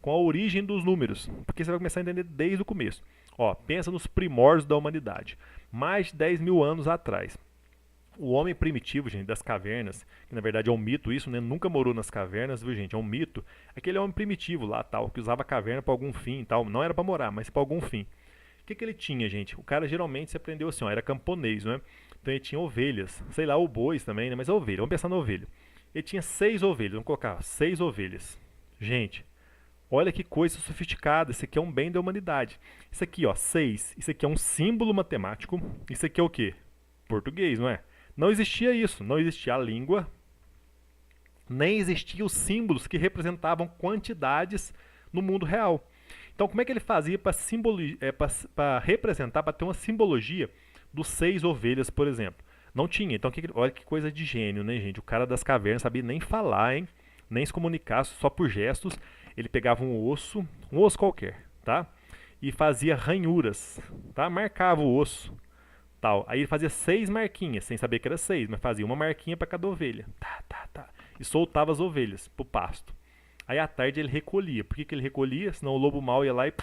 com a origem dos números, porque você vai começar a entender desde o começo. Ó, pensa nos primórdios da humanidade, mais de 10 mil anos atrás. O homem primitivo, gente, das cavernas, que na verdade é um mito isso, né? Nunca morou nas cavernas, viu, gente? É um mito. Aquele homem primitivo lá, tal, que usava a caverna para algum fim, tal. Não era para morar, mas para algum fim. O que ele tinha, gente? O cara geralmente se aprendeu assim, ó, era camponês, né? Então ele tinha ovelhas, sei lá, ou bois também, né? Mas é ovelha, vamos pensar na ovelha. Ele tinha 6 ovelhas, vamos colocar 6 ovelhas. Gente, olha que coisa sofisticada, isso aqui é um bem da humanidade. Isso aqui, ó, 6, isso aqui é um símbolo matemático, isso aqui é o quê? Português, não é? Não existia isso, não existia a língua, nem existiam os símbolos que representavam quantidades no mundo real. Então, como é que ele fazia para representar, para ter uma simbologia dos 6 ovelhas, por exemplo? Não tinha. Então, olha que coisa de gênio, né, gente? O cara das cavernas sabia nem falar, hein? Nem se comunicar, só por gestos. Ele pegava um osso qualquer, tá? E fazia ranhuras, tá? Marcava o osso, tal. Aí ele fazia 6 marquinhas, sem saber que era 6, mas fazia uma marquinha para cada ovelha. Tá, tá, tá. E soltava as ovelhas pro pasto. Aí à tarde ele recolhia. Por que ele recolhia? Senão o lobo mau ia lá e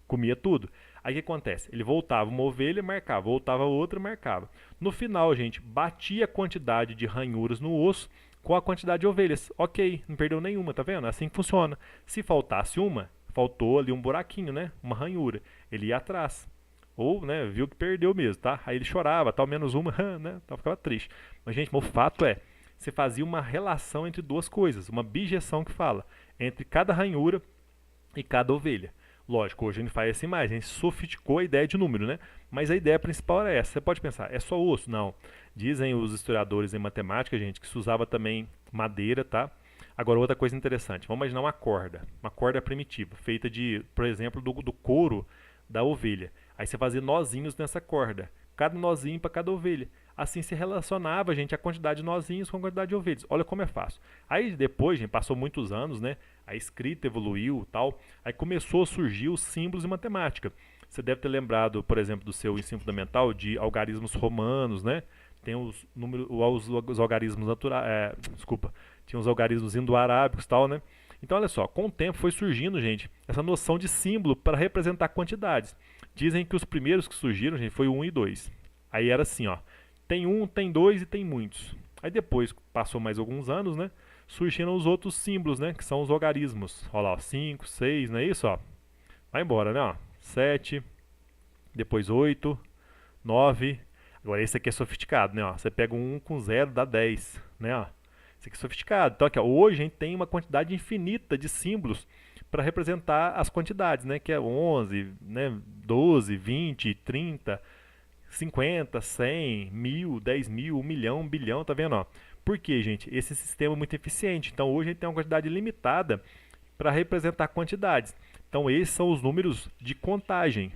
comia tudo. Aí o que acontece? Ele voltava uma ovelha, marcava, voltava outra, marcava. No final, gente, batia a quantidade de ranhuras no osso com a quantidade de ovelhas. Ok, não perdeu nenhuma, tá vendo? Assim que funciona. Se faltasse uma, faltou ali um buraquinho, né? Uma ranhura. Ele ia atrás. Ou, né, viu que perdeu mesmo, tá? Aí ele chorava, tal, menos uma, né? Tal, ficava triste. Mas, gente, o fato é, você fazia uma relação entre duas coisas, uma bijeção que fala, entre cada ranhura e cada ovelha. Lógico, hoje a gente faz assim mais, a gente sofisticou a ideia de número, né? Mas a ideia principal é essa. Você pode pensar, é só osso? Não. Dizem os historiadores em matemática, gente, que se usava também madeira, tá? Agora, outra coisa interessante, vamos imaginar uma corda primitiva, feita de, por exemplo, do couro da ovelha. Aí você fazia nozinhos nessa corda, cada nozinho para cada ovelha. Assim se relacionava, gente, a quantidade de nozinhos com a quantidade de ovelhas. Olha como é fácil. Aí depois, gente, passou muitos anos, né? A escrita evoluiu, tal. Aí começou a surgir os símbolos em matemática. Você deve ter lembrado, por exemplo, do seu ensino fundamental de algarismos romanos, né? Tem os números, os algarismos naturais, desculpa, tinha os algarismos indo-arábicos, tal, né? Então, olha só, com o tempo foi surgindo, gente, essa noção de símbolo para representar quantidades. Dizem que os primeiros que surgiram, gente, foi o 1 e 2. Aí era assim, ó, tem um, tem dois e tem muitos. Aí depois, passou mais alguns anos, né? Surgiram os outros símbolos, né? Que são os algarismos. Olha lá, ó, 5, 6, não é isso? Ó? Vai embora, né? Ó, 7, depois 8, 9. Agora esse aqui é sofisticado, né? Ó? Você pega um 1 com 0, dá 10, né? Ó? Esse aqui é sofisticado. Então aqui, ó, hoje a gente tem uma quantidade infinita de símbolos para representar as quantidades, né? Que é 11, né? 12, 20, 30, 50, 100, 1000, 10 mil, 1 milhão, 1 bilhão, tá vendo? Ó? Por quê, gente? Esse sistema é muito eficiente. Então hoje a gente tem uma quantidade limitada para representar quantidades. Então esses são os números de contagem.